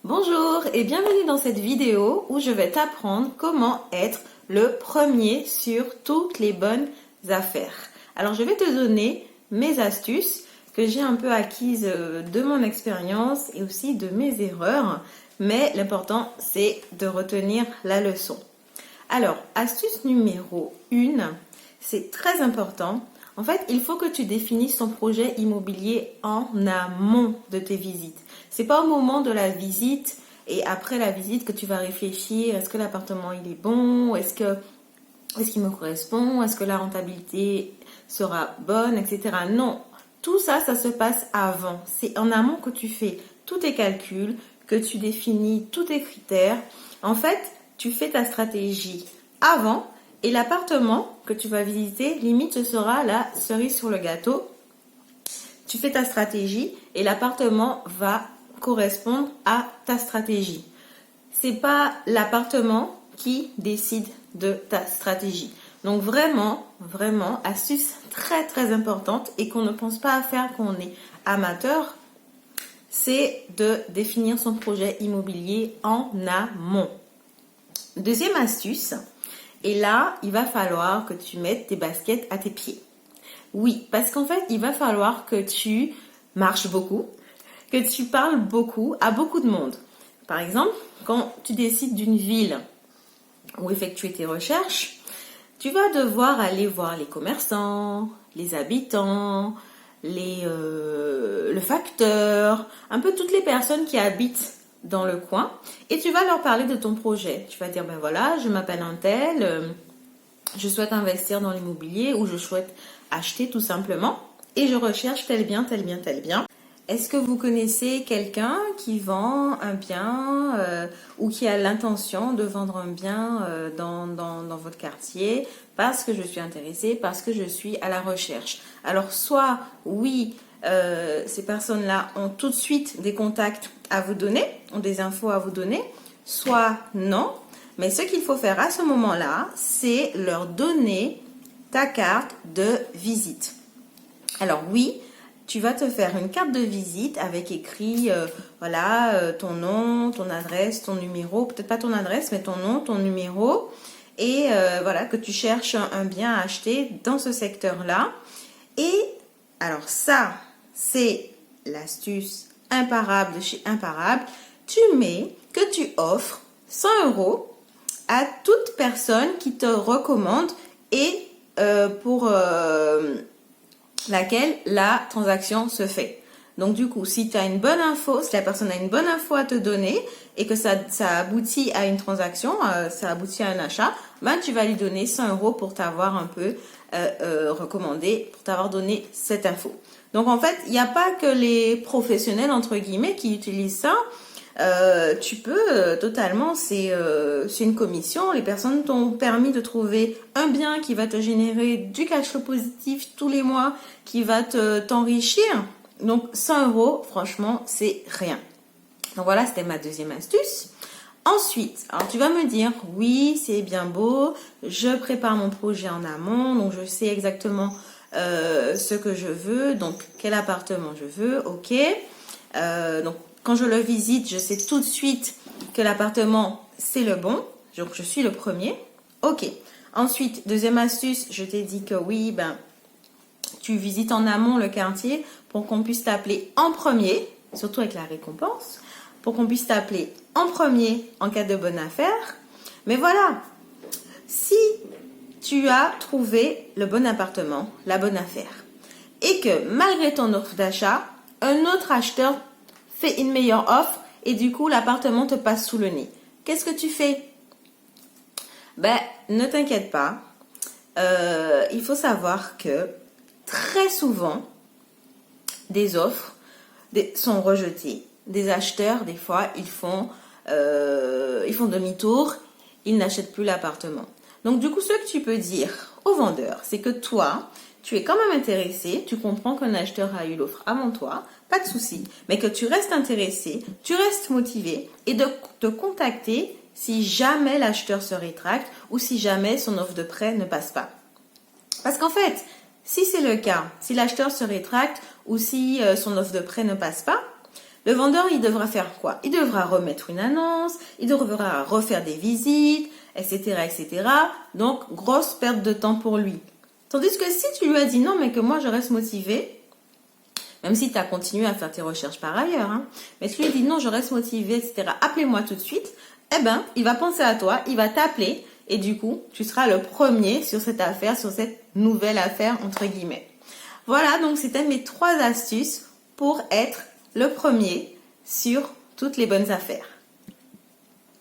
Bonjour et bienvenue dans cette vidéo où je vais t'apprendre comment être le premier sur toutes les bonnes affaires. Alors je vais te donner mes astuces que j'ai un peu acquises de mon expérience et aussi de mes erreurs, mais l'important c'est de retenir la leçon. Alors, astuce numéro 1, c'est très important. En fait, il faut que tu définisses ton projet immobilier en amont de tes visites. C'est pas au moment de la visite et après la visite que tu vas réfléchir, est-ce que l'appartement il est bon, est-ce qu'il me correspond, est-ce que la rentabilité sera bonne, etc. Non, tout ça, ça se passe avant. C'est en amont que tu fais tous tes calculs, que tu définis tous tes critères. En fait, tu fais ta stratégie avant et l'appartement que tu vas visiter, limite, ce sera la cerise sur le gâteau. Tu fais ta stratégie et l'appartement va correspondre à ta stratégie. C'est pas l'appartement qui décide de ta stratégie. Donc vraiment, astuce très importante et qu'on ne pense pas à faire quand on est amateur, c'est de définir son projet immobilier en amont. Deuxième astuce, et là, il va falloir que tu mettes tes baskets à tes pieds. Oui, parce qu'en fait, il va falloir que tu marches beaucoup, que tu parles beaucoup à beaucoup de monde. Par exemple, quand tu décides d'une ville où effectuer tes recherches, tu vas devoir aller voir les commerçants, les habitants, le facteur, un peu toutes les personnes qui habitent dans le coin et tu vas leur parler de ton projet. Tu vas dire, ben voilà, je m'appelle un tel, je souhaite investir dans l'immobilier ou je souhaite acheter tout simplement et je recherche tel bien, tel bien, tel bien. Est-ce que vous connaissez quelqu'un qui vend un bien ou qui a l'intention de vendre un bien dans votre quartier parce que je suis intéressée, parce que je suis à la recherche? Alors soit oui, ces personnes-là ont tout de suite des contacts à vous donner, ont des infos à vous donner, soit non. Mais ce qu'il faut faire à ce moment-là, c'est leur donner ta carte de visite. Alors oui, tu vas te faire une carte de visite avec écrit, ton nom, ton adresse, ton numéro, peut-être pas ton adresse, mais ton nom, ton numéro, et que tu cherches un bien à acheter dans ce secteur-là. Et alors ça, c'est l'astuce imparable de chez Imparable. Tu mets que tu offres 100 € à toute personne qui te recommande et pour laquelle la transaction se fait. Donc du coup, si tu as une bonne info, si la personne a une bonne info à te donner et que ça aboutit à une transaction, ça aboutit à un achat, ben tu vas lui donner 100 € pour t'avoir un peu recommandé, pour t'avoir donné cette info. Donc en fait, il n'y a pas que les professionnels entre guillemets qui utilisent ça. Tu peux totalement, c'est une commission. Les personnes t'ont permis de trouver un bien qui va te générer du cash flow positif tous les mois, qui va t'enrichir. Donc 100 €, franchement, c'est rien. Donc voilà, c'était ma deuxième astuce. Ensuite, alors tu vas me dire, oui, c'est bien beau, je prépare mon projet en amont, donc je sais exactement ce que je veux, donc quel appartement je veux, ok. Donc quand je le visite, je sais tout de suite que l'appartement, c'est le bon. Donc, je suis le premier. Ok. Ensuite, deuxième astuce, je t'ai dit que oui, tu visites en amont le quartier pour qu'on puisse t'appeler en premier, surtout avec la récompense, pour qu'on puisse t'appeler en premier en cas de bonne affaire. Mais voilà, si tu as trouvé le bon appartement, la bonne affaire, et que malgré ton offre d'achat, un autre acheteur fait une meilleure offre et du coup l'appartement te passe sous le nez. Qu'est-ce que tu fais? Ne t'inquiète pas. Il faut savoir que très souvent des offres sont rejetées. Des acheteurs, des fois, ils font demi-tour, ils n'achètent plus l'appartement. Donc du coup, ce que tu peux dire au vendeur, c'est que toi, tu es quand même intéressé, tu comprends qu'un acheteur a eu l'offre avant toi, pas de souci, mais que tu restes intéressé, tu restes motivé et de te contacter si jamais l'acheteur se rétracte ou si jamais son offre de prêt ne passe pas. Parce qu'en fait, si c'est le cas, si l'acheteur se rétracte ou si son offre de prêt ne passe pas, Le vendeur, il devra faire quoi? Il devra remettre une annonce, il devra refaire des visites, etc., etc. Donc, grosse perte de temps pour lui. Tandis que si tu lui as dit non, mais que moi je reste motivée, même si tu as continué à faire tes recherches par ailleurs, hein, mais tu lui dis non, je reste motivée, etc., appelez-moi tout de suite, eh ben, il va penser à toi, il va t'appeler, et du coup, tu seras le premier sur cette affaire, sur cette nouvelle affaire, entre guillemets. Voilà, donc c'était mes 3 astuces pour être le premier sur toutes les bonnes affaires.